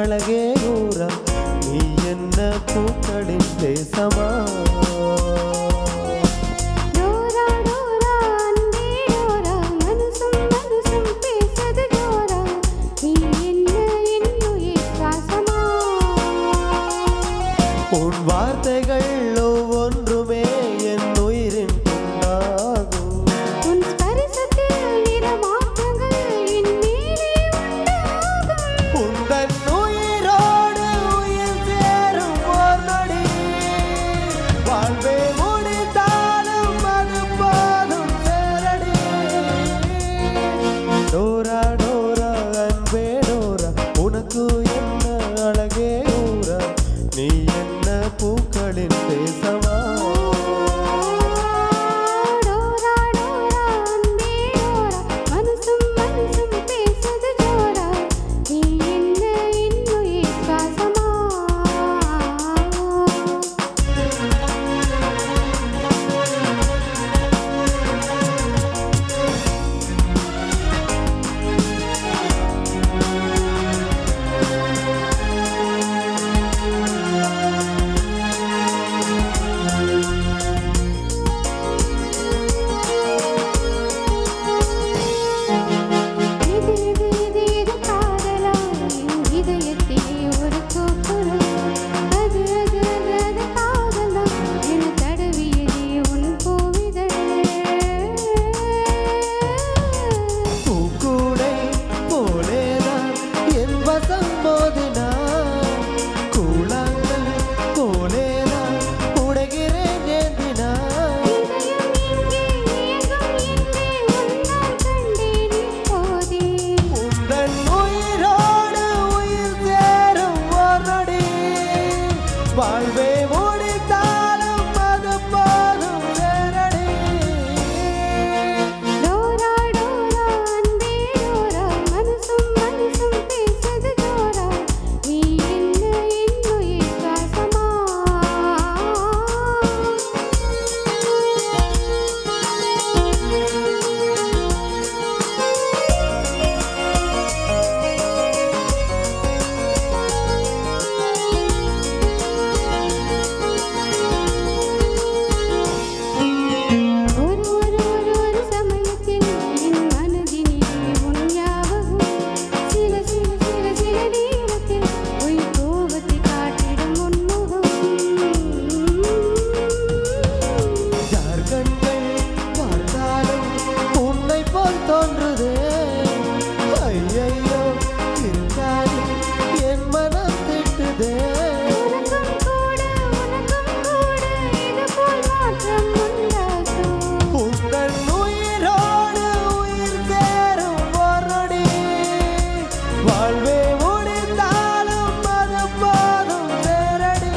அழகே ஊரா நீ என்ன பூக்களின் தேசமா உன் வார்த்தைகள் ஒவ்வொன்றுமே என் உயிரின் புண்ணாகும் உன் ஸ்பரிசத்தில் நிறமாற்றங்கள் என் மேலே உண்டாகும் உந்தன் உயிரோடு உயிர் சேரும் ஓர் நொடி வாழ்வே முடித்தாலும் அது போதும் சேரடி டோரா டோரா அன்பே டோரா உனக்கு என்ன அழகே ஊரா நீ என்ன பூக்களின் தேசமா டோரா டோரா அன்பே டோரா மனசும் மனசும் பேசுது ஜோரா நீ என்ன இன்னுயிர் சுவாசமா இது காதலா என் இதயத்திலே ஒரு கூக்குரல் அது காதலா என் தடவியதே உன் பூவிதழ் பூக்கூடை போலேதான் என் வசம் மோதினான் கூழாங்கல் போலேதான் உடைகிறேன் ஏந்தினான் இதயம் எங்கே ஏகம் எங்கே உன்னால் கண்டேன் இப்போதே உந்தன் உயிரோடு உயிர் சேரும் ஓர் நொடி வாழ்வே முடித்தாலும் அது போதும் சேரடி டோரா டோரா அன்பே டோரா மனசும் மனசும் பேசுது ஜோரா நீ என்ன இன்னுயிர் சுவாசமா ஒரு சமயத்தில் என் மனதினிலே உன் ஞாபகம் சில நேரத்தில் உன் கோபத்தை காட்டிடும் உன்முகம் யார் கண்கள் பார்த்தாலும் உன்னை போல் தோன்றுதே ஐயையோ இருக்காது என் மனம் திட்டுதே உனக்கும் கூட இது போல் மாற்றம் உண்டாகும் உந்தன் உயிரோடு உயிர் சேரும் ஓர் நொடி வாழ்வே முடிந்தாலும் அது போதும் சேரடி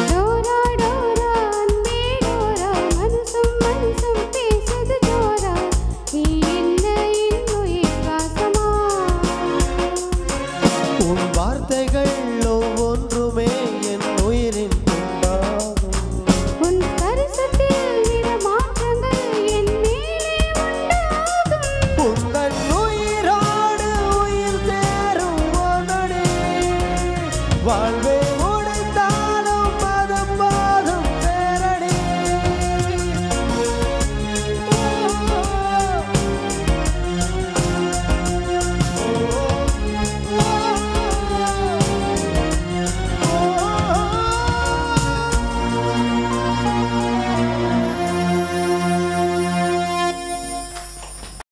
டோரா டோரா அன்பே டோரா மனசும் மனசும் பேசுது ஜோரா நீ என்ன இன்னுயிர் சுவாசமா உன் வார்த்தை